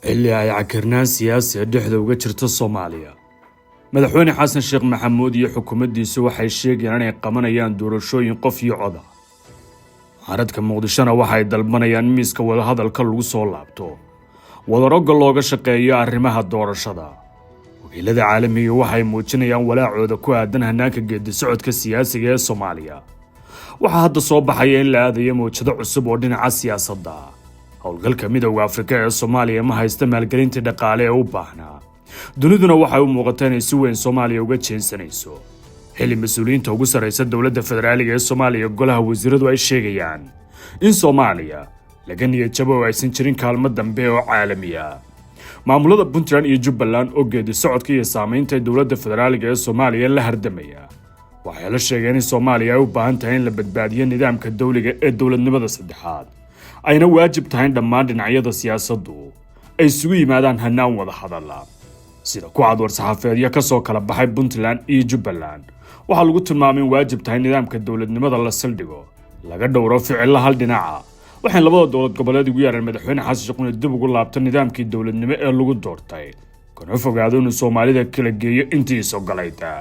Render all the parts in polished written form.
xilli ay cakirnaan siyaasi dhexda uga jirta Soomaaliya. Madaxweyne Xasan Sheekh Maxamuud iyo xukuumaddiisu waxay sheegayaan inay qabanayaan doorashooyin qof iyo cod ah. Mucaaradka Muqdishona waxay dalbanayaan miiska wadahadalka lagu soo laabto wadaroga looga shaqeeyo arrimaha doorashada. Wakiilada caalamiga waxay muujinayaan walaacooda ku aadan hanaanka geedi socodka siyaasiga ee Soomaaliya. Waxaa hadda soo baxaya in la aadayo mowjado cusub oo dhinaca siyaasadda ah. howlgalka midowga Afrika ee Soomaaliya ma haysta maalgelinta dhaqaale ee u baahnaa. Duniduna waxay u muuqataa inay si weyn Soomaaliya uga jeensanayso. xilli mas'uuliyiinta ugu sareysa dowladda federaaliga ee Soomaaliya golaha wasiiradu ay sheegayaan in Soomaaliya laga niyad jabo oo aysan jirin kaalmo dambe oo caalami ah. maamulada Puntland iyo Jubbaland oo geedi socodka iyo saameynta dowladda federaaliga ee Soomaaliya la hardamaya. waxay la sheegeen in Soomaaliya ay u baahan tahay in la badbaadiyo nidaamka dawliga ee dowladnimada saddexaad. ayna waajib tahay dhammaan dhinacyada siyaasaddu ay isugu yimaadaan hanaan wada hadal. sida ku cad war-saxaafeedyo ka soo kala baxay Puntland iyo Jubbaland waxaa lagu tilmaamay in waajib tahay nidaamka dowladnimada la saldhigo laga dhowro ficilada hal dhinaca. waxaan labada dowlad goboleed ugu yeereen madaxweyne Xasan Sheekh inuu dib ugu laabto nidaamkii dowladnimo ee lagu doortay kana fogaado inuu Soomaalida kala geeyo intii soo galayta.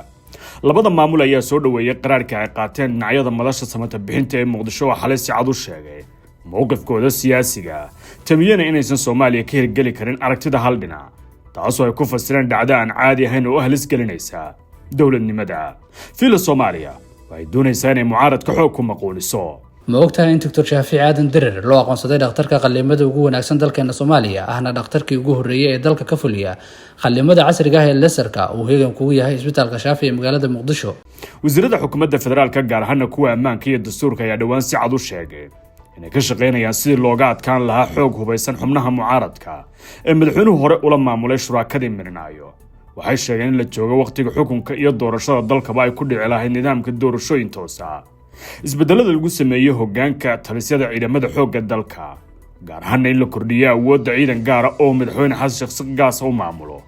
labada maamul ayaa soo dhaweeyay qaraarka ay qaateen dhinacyada madasha samata bixinta ee Muqdisho oo xalay si cad u sheegay mowqifkooda siyaasiga tamiyana inaysan Soomaaliya ka hirgeli karin aragtida hal dhinac, taasoo ay ku fasireen dhacdo aan caadi ahayn oo halis gelinaysa dowladnimada. fiila Soomaaliya waxay doonaysaa inay mucaaradka xoog ku maquuliso. ma ogtahay in Dr. Shaafici Aadan Dirir loo aqoonsaday dhakhtarka qalliimada ugu wanaagsan dalkeena Soomaaliya ahna dhakhtarkii ugu horeeyay ee dalka ka fuliya qalliimada casriga ah ee laserka uu heegan kugu yahay isbitaalka Shaafici ee magaalada Muqdisho. wasiirada xukuumadda federaalka gaar ahaan kuwa ammaanka iyo dastuurka ayaa dhawaan si cad u sheegay inay ka shaqeynayaan sidii looga adkaan lahaa xoog hubaysan xubnaha mucaaradka ee madaxweynuhu hore ula maamulay shuraakadii Mirinaayo. waxay sheegeen in la joogo waqtiga xukunka iyo doorashada dalkaba ay ku dhici lahayd nidaamka doorashooyin toos ah. isbedelada lagu sameeyay hoggaanka talisyada ciidamada xoogga dalka gaar ahaan in la kordhiyo awoodda ciidan gaar ah oo madaxweyne Xasan Sheekh gaas u maamulo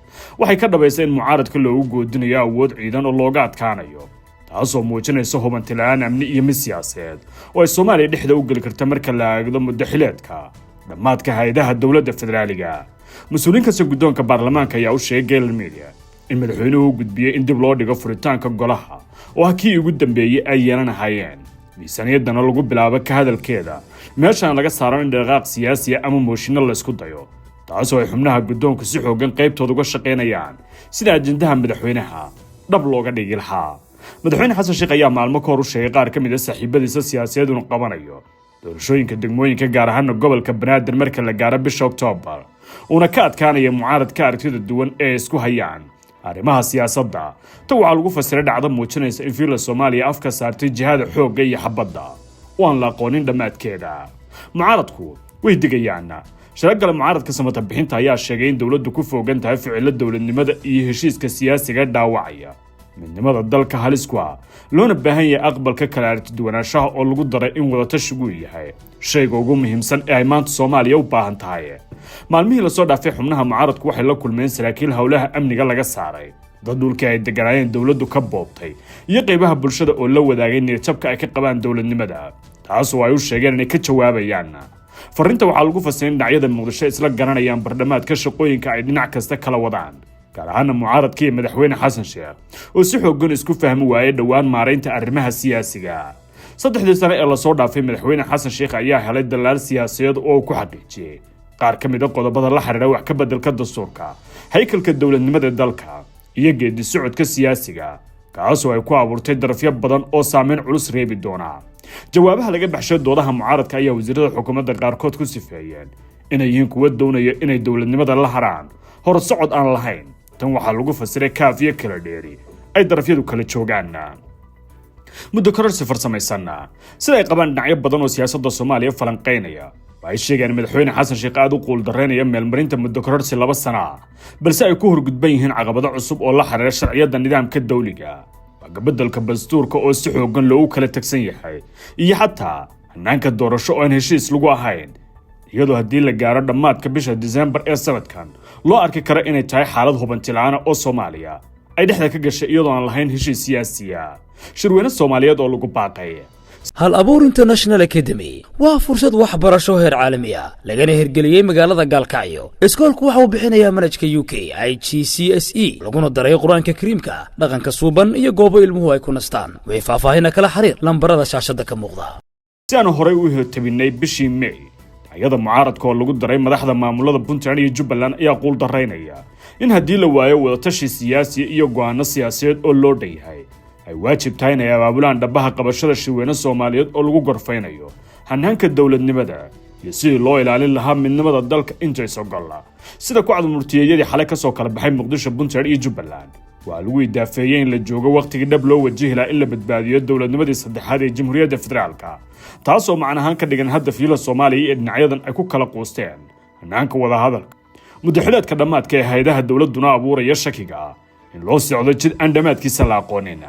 waxay ka dhabaysay in mucaaradka loogu goodinayo awood ciidan oo looga adkaanayo, taasoo muujinaysa hubanti la'aan amni iyo mid siyaasadeed oo ay Soomaaliya dhexda u gali karta marka la eego muddo xileedka dhammaadka hay'adaha dowladda federaaliga. mas'uuliyiinka guddoonka baarlamaanka ayaa u sheegay Gale Media in madaxweynuhu u gudbiyay in dib loo dhigo furitaanka golaha oo kii ugu dambeeyay ay yeelanayeen miisaaniyadana lagu bilaabo ka hadalkeeda meeshaan laga saaran in dhaqaaq siyaasi ama mooshinno la isku dayo, taasoo ay xubnaha guddoonku si xoogan qaybtooda uga shaqeynayaan sida ajendaha madaxweynaha dhab looga dhigi lahaa. madaxweyne Xasan Sheekh ayaa maalmo ka hor u sheegay qaar ka mid ah saaxiibadiisa siyaasadeed inuu qabanayo doorashooyinka degmooyinka gaar ahaan gobolka Banaadir marka la gaaro bisha Oktoobar, una ka adkaanaya mucaaradka aragtida duwan ee isku hayaan arrimaha siyaasadda. tan waxaa lagu fasiray dhacdo muujinaysa in fiila Soomaaliya afka saartay jihada xoogga iyo xabadda oo aan la aqoonin dhammaadkeeda. mucaaradku way digayaan. shirkadda mucaaradka samata bixinta ayaa sheegay in dowladdu ku foogan tahay ficilada dowladnimada iyo heshiiska siyaasiga dhaawacaya midnimada dalka halis ku ah, loona baahan yahay aqbalka kala aragtiduwanaanshaha oo lagu daray in wadatashigu yahay shayga ugu muhiimsan ee ay maanta Soomaaliya u baahan tahay. maalmihii la soo dhaafay xubnaha mucaaradku waxay la kulmeen saraakiil howlaha amniga laga saaray, dad dhulkii ay deganaayeen dowladdu ka boobtay iyo qaybaha bulshada oo la wadaagay niyadjabka ay ka qabaan dowladnimada, taasoo ay u sheegeen inay ka jawaabayaan. fariinta waxaa lagu fasiray in dhinacyada Muqdisho isla garanayaan bardhamaadka shaqooyinka ay dhinac kasta kala wadaan, gaar ahaan mucaaradka iyo madaxweyne Xasan Sheekh oo si xoogan isku fahmi waayay dhawaan maareynta arrimaha siyaasiga. saddexdii sano ee la soo dhaafay madaxweyne Xasan Sheekh ayaa helay dalaal siyaasadeed oo ku xaqiijiyay qaar ka mid ah qodobada la xiriira wax ka beddelka dastuurka, haykalka dowladnimada dalka iyo geedi socodka siyaasiga, kaasoo ay ku abuurtay darafyo badan oo saameyn culus reebi doona. jawaabaha laga baxshay doodaha mucaaradka ayaa wasiirada xukuumadda qaarkood ku sifeeyeen inay yihiin kuwa doonaya inay dowladnimada la haraan hor socod aan lahayn. tan waxaa lagu fasiray kaafiye kala dheeri ay darafyadu kala joogaan. muddo kororsi farsamaysan sida ay qabaan dhinacyo badan oo siyaasadda Soomaaliya falanqeynaya waxay sheegeen madaxweyne Xasan Sheekh aad u quuldareynaya meelmarinta muddo kororsi 2 sano balse ay ku horgudban yihiin caqabado cusub oo la xiriira sharciyada nidaamka dawliga, beddelka dastuurka oo si xoogan loogu kala tagsan yahay iyo xataa hanaanka doorasho oo aan heshiis lagu ahayn, iyadoo haddii la gaaro dhammaadka bisha December ee sanadkan loo arki karo inay tahay xaalad hubanti la'aan oo Soomaaliya ay dhexda ka gashay iyadoo aan lahayn heshiis siyaasi ah. shirweyne Soomaaliyeed oo lagu baaqay hal abuur international academy waa fursad waxbarasho heer caalami ah lagana hirgeliyay magaalada Gaalkacyo. Iskoolku waxa uu bixinayaa manhajka UK IGCSE laguna daray quraanka kariimka dhaqanka suuban iyo goobo ilmuhu ay ku nastaan. Way faahfaahin kala xiriir lambarada shaashada ka muuqda. Si aan horey u hirtabinay bishii May, hay'adda mucaaradka oo lagu daray madaxda maamulada Puntland iyo Jubbaland ayaa quul daraynaya in haddii la waayo wadatashi siyaasi iyo go'aano siyaasadeed oo loo dhanyahay ay waajib tahay inay abaabulaan dhabaha qabashada shirweyne Soomaaliyeed oo lagu gorfeynayo hannaanka dawladnimada iyo sidii loo ilaalin lahaa midnimada dalka inta ay soo galaan. Sida ku cadmurtiyadii xalay ka soo kala baxay Muqdisho, Puntland iyo Jubbaland waa lagu idaafeeyay in la joogo waqtigii dhab loo wajihi lahaa in la badbaadiyo dawladnimadii saddexaad ee Jamhuuriyadda Federaalka, taasoo macnahaan ka dhigan hadda fiilo Soomaaliya ee dhinacyadan ay ku kala qoosteen hannaanka wada hadalka muddaxileedka dhamaadka ee hay'adaha dawladuna abuuraya shakiga in loo socdo jid aan dhamaadkiisa la aqoonin.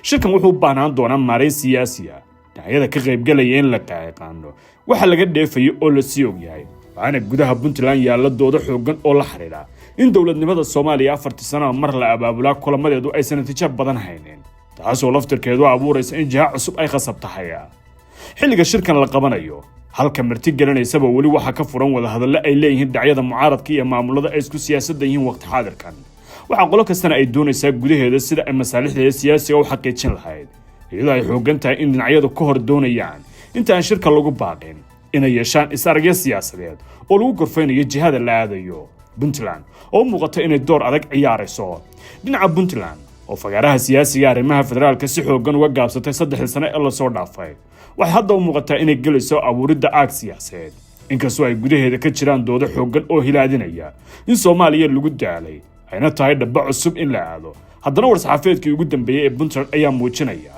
Shirkan wuxuu u baahnaan doonaa maarayn siyaasi ah dhinacyada ka qaybgalaya in la qaaqaano waxa laga dheefayo oo la sii og yahay, waxaana gudaha Puntland yaalla doodo xooggan oo la xiriira in dawladnimada Soomaaliya 40 sano mar la abaabulaa kulamadeedu aysan natiijo badan haynin, taasoo laftirkeedu abuuraysa in jiha cusub ay khasab tahay. xilliga shirkan la qabanayo halka marti galanaysaba wali waxa ka furan wada hadallo ay leeyihiin dhinacyada mucaaradka iyo maamulada ay isku siyaasadda yihiin waqti xaadirkan. waxa qolo kastana ay doonaysaa gudaheeda sida ay masaalixdeeda siyaasiga u xaqiijin lahayd, iyadoo ay xooggan tahay in dhinacyadu ka hor doonayaan inta aan shirka lagu baaqin inay yeeshaan is-aragyo siyaasadeed oo lagu gorfeynayo jihada la aadayo. Puntland oo muuqata inay door adag ciyaarayso. dhinaca Puntland oo fagaaraha siyaasiga arrimaha federaalka si xooggan uga gaabsatay 3 sano ee la soo dhaafay, waxay hadda u muuqataa inay gelayso abuuridda aag siyaasadeed, inkastoo ay gudaheeda ka jiraan doodo xooggan oo hilaadinaya in Soomaaliya lagu daalay ayna tahay dhaba cusub in la aado. haddana war-saxaafeedkii ugu dambeeyay ee Puntland ayaa muujinaya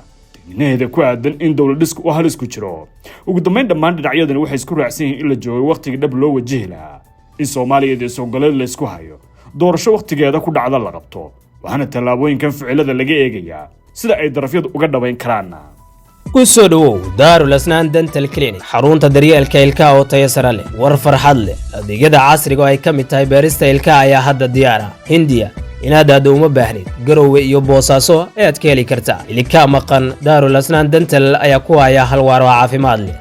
digniinaheeda ku aadan in dawlad dhisku oo halis ku jiro. ugu dambeyn dhammaan dhinacyadani waxay isku raacsan yihiin in la joogo waqtigii dhab loo wajihi lahaa in Soomaaliya iyo Soomaaliya la isku hayo doorasho waqtigeeda ku dhacda la qabto, waxaana tallaabooyinkan ficilada laga eegayaa sida ay darafyadu uga dhabayn karaan. ku soo dhawow Daarul Asnaan Dental Clinic, xarunta daryeelka ilkaha oo tayo sare leh, war farxad leh, adeegyada casriga oo ay ka mid tahay beerista ilkaha ayaa hadda diyaar ah. Hindiya inaad aad uma baahnid Garowe iyo Boosaaso ayaad ka heli kartaa. ilkaha maqan Daarul Asnaan Dental ayaa ku haya hal waar oo caafimaad leh.